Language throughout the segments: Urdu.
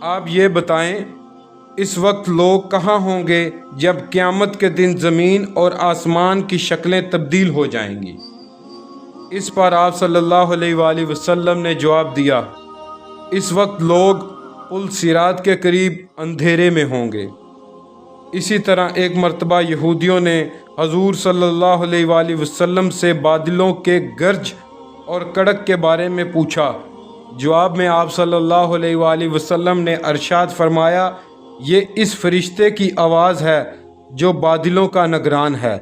آپ یہ بتائیں اس وقت لوگ کہاں ہوں گے جب قیامت کے دن زمین اور آسمان کی شکلیں تبدیل ہو جائیں گی؟ اس پر آپ صلی اللہ علیہ وآلہ وسلم نے جواب دیا، اس وقت لوگ پل صراط کے قریب اندھیرے میں ہوں گے۔ اسی طرح ایک مرتبہ یہودیوں نے حضور صلی اللہ علیہ وآلہ وسلم سے بادلوں کے گرج اور کڑک کے بارے میں پوچھا۔ جواب میں آپ صلی اللہ علیہ وآلہ وسلم نے ارشاد فرمایا، یہ اس فرشتے کی آواز ہے جو بادلوں کا نگران ہے،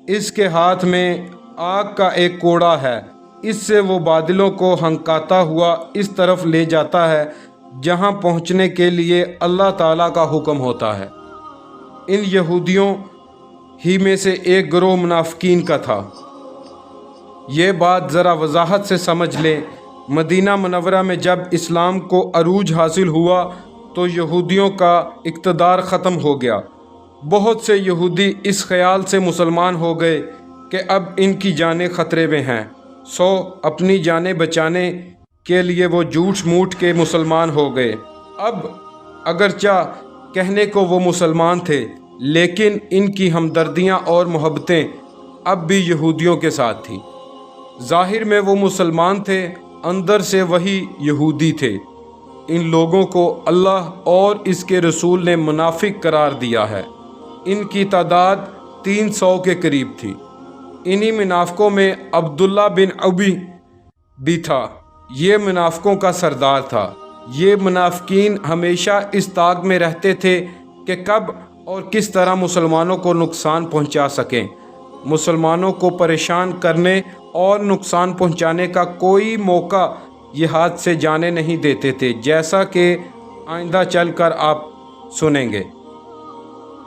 اس کے ہاتھ میں آگ کا ایک کوڑا ہے، اس سے وہ بادلوں کو ہنکاتا ہوا اس طرف لے جاتا ہے جہاں پہنچنے کے لیے اللہ تعالیٰ کا حکم ہوتا ہے۔ ان یہودیوں ہی میں سے ایک گروہ منافقین کا تھا۔ یہ بات ذرا وضاحت سے سمجھ لیں، مدینہ منورہ میں جب اسلام کو عروج حاصل ہوا تو یہودیوں کا اقتدار ختم ہو گیا۔ بہت سے یہودی اس خیال سے مسلمان ہو گئے کہ اب ان کی جانیں خطرے میں ہیں، سو اپنی جانیں بچانے کے لیے وہ جھوٹ موٹ کے مسلمان ہو گئے۔ اب اگرچہ کہنے کو وہ مسلمان تھے، لیکن ان کی ہمدردیاں اور محبتیں اب بھی یہودیوں کے ساتھ تھیں۔ ظاہر میں وہ مسلمان تھے، اندر سے وہی یہودی تھے۔ ان لوگوں کو اللہ اور اس کے رسول نے منافق قرار دیا ہے۔ ان کی تعداد 300 کے قریب تھی۔ انہی منافقوں میں عبداللہ بن ابی بھی تھا، یہ منافقوں کا سردار تھا۔ یہ منافقین ہمیشہ اس طاق میں رہتے تھے کہ کب اور کس طرح مسلمانوں کو نقصان پہنچا سکیں۔ مسلمانوں کو پریشان کرنے اور نقصان پہنچانے کا کوئی موقع یہ ہاتھ سے جانے نہیں دیتے تھے، جیسا کہ آئندہ چل کر آپ سنیں گے۔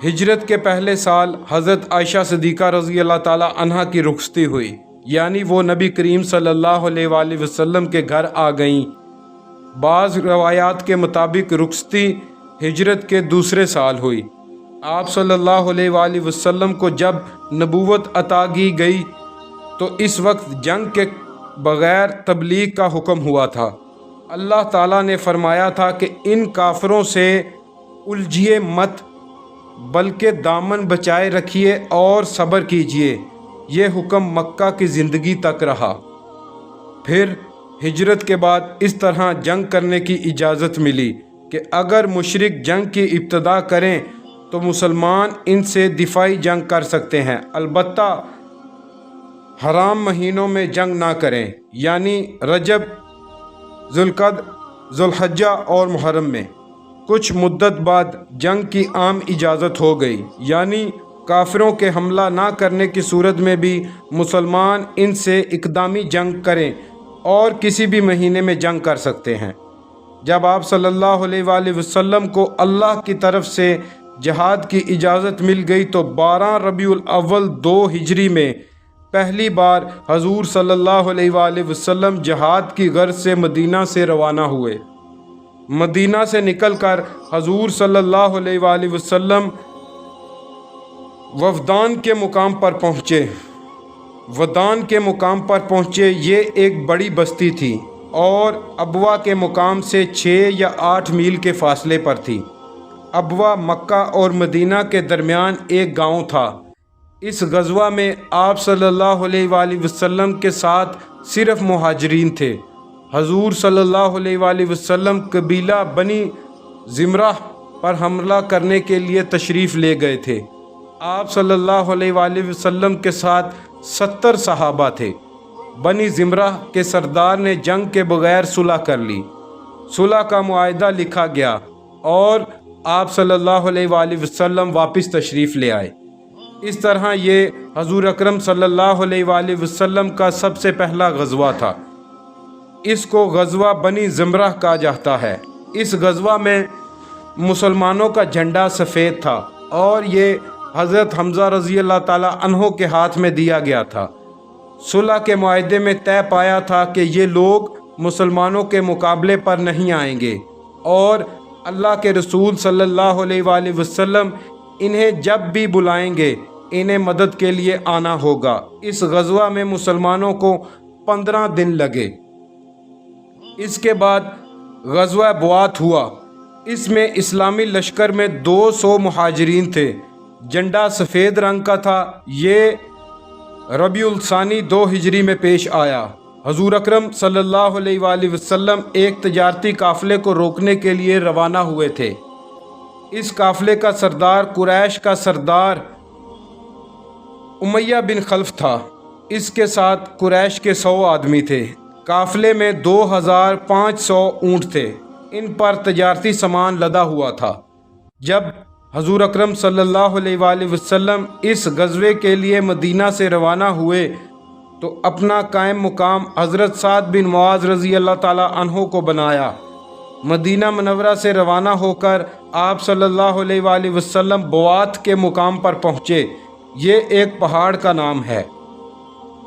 ہجرت کے پہلے سال حضرت عائشہ صدیقہ رضی اللہ تعالیٰ عنہا کی رخصتی ہوئی، یعنی وہ نبی کریم صلی اللہ علیہ وآلہ وسلم کے گھر آ گئیں۔ بعض روایات کے مطابق رخصتی ہجرت کے دوسرے سال ہوئی۔ آپ صلی اللہ علیہ وآلہ وسلم کو جب نبوت عطا کی گئی تو اس وقت جنگ کے بغیر تبلیغ کا حکم ہوا تھا۔ اللہ تعالیٰ نے فرمایا تھا کہ ان کافروں سے الجھیے مت، بلکہ دامن بچائے رکھیے اور صبر کیجیے۔ یہ حکم مکہ کی زندگی تک رہا۔ پھر ہجرت کے بعد اس طرح جنگ کرنے کی اجازت ملی کہ اگر مشرک جنگ کی ابتدا کریں تو مسلمان ان سے دفاعی جنگ کر سکتے ہیں، البتہ حرام مہینوں میں جنگ نہ کریں، یعنی رجب، ذوالقعدہ، ذوالحجہ اور محرم میں۔ کچھ مدت بعد جنگ کی عام اجازت ہو گئی، یعنی کافروں کے حملہ نہ کرنے کی صورت میں بھی مسلمان ان سے اقدامی جنگ کریں اور کسی بھی مہینے میں جنگ کر سکتے ہیں۔ جب آپ صلی اللہ علیہ وآلہ وسلم کو اللہ کی طرف سے جہاد کی اجازت مل گئی تو 12 ربیع الاول 2 ہجری میں پہلی بار حضور صلی اللہ علیہ وآلہ وسلم جہاد کی غرض سے مدینہ سے روانہ ہوئے۔ مدینہ سے نکل کر حضور صلی اللہ علیہ وآلہ وسلم وفدان کے مقام پر پہنچے۔ ودان کے مقام پر پہنچے، یہ ایک بڑی بستی تھی اور ابوا کے مقام سے 6 یا 8 میل کے فاصلے پر تھی۔ ابوا مکہ اور مدینہ کے درمیان ایک گاؤں تھا۔ اس غزوہ میں آپ صلی اللہ علیہ وآلہ وسلم کے ساتھ صرف مہاجرین تھے۔ حضور صلی اللہ علیہ وآلہ وسلم قبیلہ بنی زمرہ پر حملہ کرنے کے لیے تشریف لے گئے تھے۔ آپ صلی اللہ علیہ وآلہ وسلم کے ساتھ 70 صحابہ تھے۔ بنی زمرہ کے سردار نے جنگ کے بغیر صلح کر لی۔ صلح کا معاہدہ لکھا گیا اور آپ صلی اللہ علیہ وآلہ وسلم واپس تشریف لے آئے۔ اس طرح یہ حضور اکرم صلی اللہ علیہ وآلہ وسلم کا سب سے پہلا غزوہ تھا۔ اس کو غزوہ بنی زمرہ کہا جاتا ہے۔ اس غزوہ میں مسلمانوں کا جھنڈا سفید تھا اور یہ حضرت حمزہ رضی اللہ تعالیٰ عنہ کے ہاتھ میں دیا گیا تھا۔ صلح کے معاہدے میں طے پایا تھا کہ یہ لوگ مسلمانوں کے مقابلے پر نہیں آئیں گے اور اللہ کے رسول صلی اللہ علیہ وآلہ وسلم انہیں جب بھی بلائیں گے انہیں مدد کے لیے آنا ہوگا۔ اس غزوہ میں مسلمانوں کو 15 دن لگے۔ اس کے بعد غزوہ بوات ہوا۔ اس میں اسلامی لشکر میں 200 مہاجرین تھے۔ جھنڈا سفید رنگ کا تھا۔ یہ ربیع الثانی 2 ہجری میں پیش آیا۔ حضور اکرم صلی اللہ علیہ وآلہ وسلم ایک تجارتی قافلے کو روکنے کے لیے روانہ ہوئے تھے۔ اس قافلے کا سردار قریش کا سردار امیہ بن خلف تھا۔ اس کے ساتھ قریش کے 100 آدمی تھے۔ قافلے میں 2500 اونٹ تھے۔ ان پر تجارتی سامان لدا ہوا تھا۔ جب حضور اکرم صلی اللہ علیہ وآلہ وسلم اس غزوے کے لیے مدینہ سے روانہ ہوئے تو اپنا قائم مقام حضرت سعد بن معاذ رضی اللہ تعالی عنہ کو بنایا۔ مدینہ منورہ سے روانہ ہو کر آپ صلی اللہ علیہ وآلہ وسلم بوات کے مقام پر پہنچے۔ یہ ایک پہاڑ کا نام ہے۔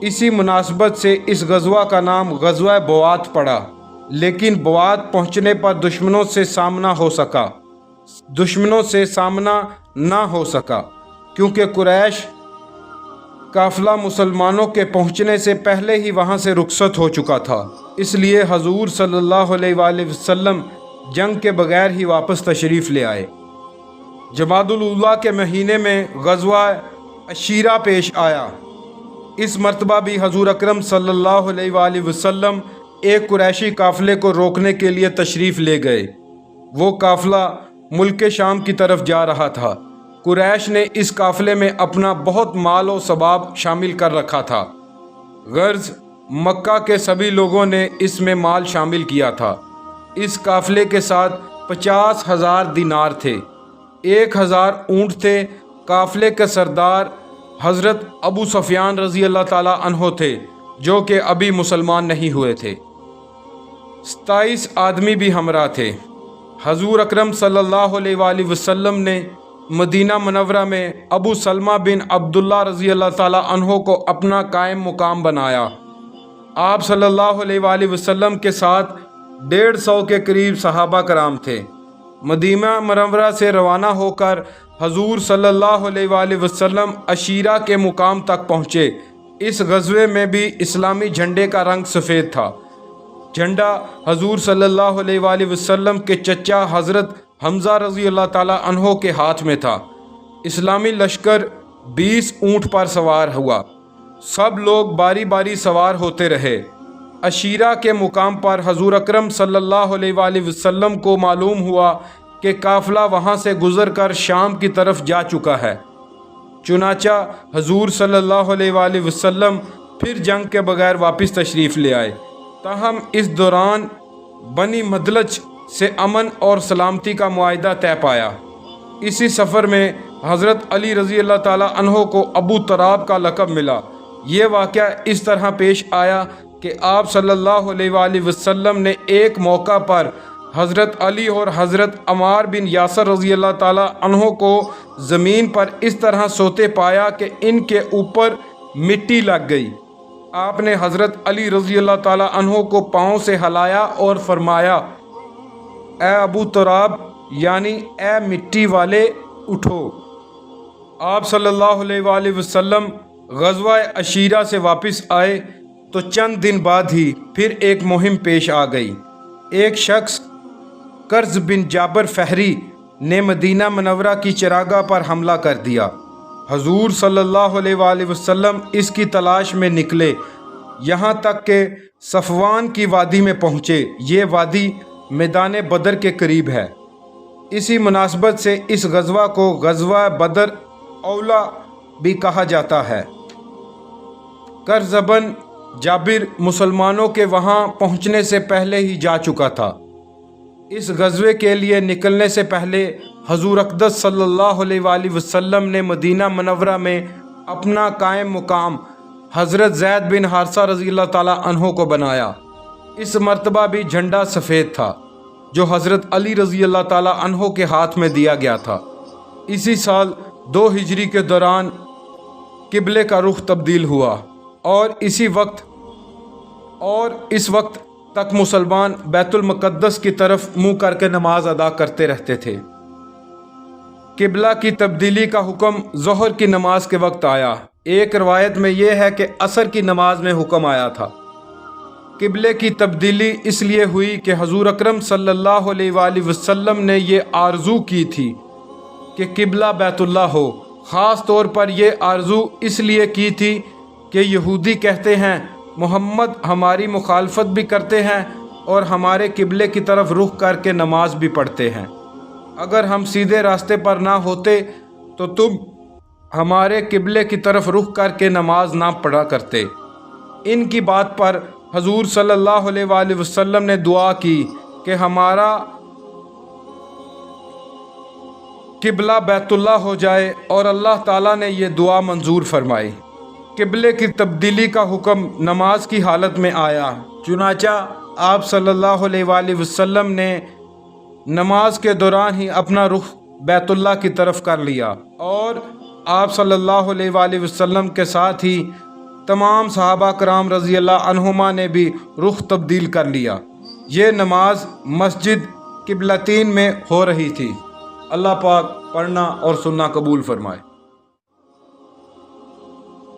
اسی مناسبت سے اس غزوہ کا نام غزوہ بوات پڑا۔ لیکن بوات پہنچنے پر دشمنوں سے سامنا نہ ہو سکا کیونکہ قریش قافلہ مسلمانوں کے پہنچنے سے پہلے ہی وہاں سے رخصت ہو چکا تھا۔ اس لیے حضور صلی اللہ علیہ وآلہ وسلم جنگ کے بغیر ہی واپس تشریف لے آئے۔ جمادی الاولیٰ کے مہینے میں غزوہ عشیرہ پیش آیا۔ اس مرتبہ بھی حضور اکرم صلی اللہ علیہ وآلہ وسلم ایک قریشی قافلے کو روکنے کے لیے تشریف لے گئے۔ وہ قافلہ ملک شام کی طرف جا رہا تھا۔ قریش نے اس قافلے میں اپنا بہت مال و ثواب شامل کر رکھا تھا۔ غرض مکہ کے سبھی لوگوں نے اس میں مال شامل کیا تھا۔ اس قافلے کے ساتھ 50,000 دینار تھے۔ 1,000 اونٹ تھے۔ قافلے کے سردار حضرت ابو سفیان رضی اللہ تعالی عنہ تھے جو کہ ابھی مسلمان نہیں ہوئے تھے۔ 27 آدمی بھی ہمراہ تھے۔ حضور اکرم صلی اللہ علیہ وآلہ وسلم نے مدینہ منورہ میں ابو سلمہ بن عبداللہ رضی اللہ تعالی عنہ کو اپنا قائم مقام بنایا۔ آپ صلی اللہ علیہ وآلہ وسلم کے ساتھ 150 کے قریب صحابہ کرام تھے۔ مدینہ منورہ سے روانہ ہو کر حضور صلی اللہ علیہ وآلہ وسلم عشیرہ کے مقام تک پہنچے۔ اس غزوے میں بھی اسلامی جھنڈے کا رنگ سفید تھا۔ جھنڈا حضور صلی اللہ علیہ وآلہ وسلم کے چچا حضرت حمزہ رضی اللہ تعالی عنہ کے ہاتھ میں تھا۔ اسلامی لشکر 20 اونٹ پر سوار ہوا۔ سب لوگ باری باری سوار ہوتے رہے۔ عشیرہ کے مقام پر حضور اکرم صلی اللہ علیہ وآلہ وسلم کو معلوم ہوا کہ قافلہ وہاں سے گزر کر شام کی طرف جا چکا ہے۔ چنانچہ حضور صلی اللہ علیہ وآلہ وسلم پھر جنگ کے بغیر واپس تشریف لے آئے۔ تاہم اس دوران بنی مدلج سے امن اور سلامتی کا معاہدہ طے پایا۔ اسی سفر میں حضرت علی رضی اللہ تعالی عنہ کو ابو تراب کا لقب ملا۔ یہ واقعہ اس طرح پیش آیا کہ آپ صلی اللہ علیہ وآلہ وسلم نے ایک موقع پر حضرت علی اور حضرت عمار بن یاسر رضی اللہ تعالی عنہ کو زمین پر اس طرح سوتے پایا کہ ان کے اوپر مٹی لگ گئی۔ آپ نے حضرت علی رضی اللہ تعالی عنہ کو پاؤں سے ہلایا اور فرمایا، اے ابو تراب یعنی اے مٹی والے اٹھو۔ آپ صلی اللہ علیہ وآلہ وسلم غزوہ عشیرہ سے واپس آئے تو چند دن بعد ہی پھر ایک مہم پیش آ گئی۔ ایک شخص قرظ بن جابر فہری نے مدینہ منورہ کی چراگاہ پر حملہ کر دیا۔ حضور صلی اللہ علیہ وآلہ وسلم اس کی تلاش میں نکلے، یہاں تک کہ صفوان کی وادی میں پہنچے۔ یہ وادی میدان بدر کے قریب ہے۔ اسی مناسبت سے اس غزوہ کو غزوہ بدر اولا بھی کہا جاتا ہے۔ قرظ بن جابر مسلمانوں کے وہاں پہنچنے سے پہلے ہی جا چکا تھا۔ اس غزوے کے لیے نکلنے سے پہلے حضور اقدس صلی اللہ علیہ وآلہ وسلم نے مدینہ منورہ میں اپنا قائم مقام حضرت زید بن حارثہ رضی اللہ تعالیٰ عنہ کو بنایا۔ اس مرتبہ بھی جھنڈا سفید تھا جو حضرت علی رضی اللہ تعالیٰ عنہ کے ہاتھ میں دیا گیا تھا۔ اسی سال 2 ہجری کے دوران قبلے کا رخ تبدیل ہوا اور اس وقت تک مسلمان بیت المقدس کی طرف منہ کر کے نماز ادا کرتے رہتے تھے۔ قبلہ کی تبدیلی کا حکم ظہر کی نماز کے وقت آیا۔ ایک روایت میں یہ ہے کہ عصر کی نماز میں حکم آیا تھا۔ قبلے کی تبدیلی اس لیے ہوئی کہ حضور اکرم صلی اللہ علیہ وآلہ وسلم نے یہ آرزو کی تھی کہ قبلہ بیت اللہ ہو۔ خاص طور پر یہ آرزو اس لیے کی تھی کہ یہودی کہتے ہیں محمد ہماری مخالفت بھی کرتے ہیں اور ہمارے قبلے کی طرف رخ کر کے نماز بھی پڑھتے ہیں۔ اگر ہم سیدھے راستے پر نہ ہوتے تو تم ہمارے قبلے کی طرف رخ کر کے نماز نہ پڑھا کرتے۔ ان کی بات پر حضور صلی اللہ علیہ وآلہ وسلم نے دعا کی کہ ہمارا قبلہ بیت اللہ ہو جائے، اور اللہ تعالیٰ نے یہ دعا منظور فرمائی۔ قبلے کی تبدیلی کا حکم نماز کی حالت میں آیا، چنانچہ آپ صلی اللہ علیہ وآلہ وسلم نے نماز کے دوران ہی اپنا رخ بیت اللہ کی طرف کر لیا، اور آپ صلی اللہ علیہ وآلہ وسلم کے ساتھ ہی تمام صحابہ کرام رضی اللہ عنہما نے بھی رخ تبدیل کر لیا۔ یہ نماز مسجد قبلتین میں ہو رہی تھی۔ اللہ پاک پڑھنا اور سننا قبول فرمائے۔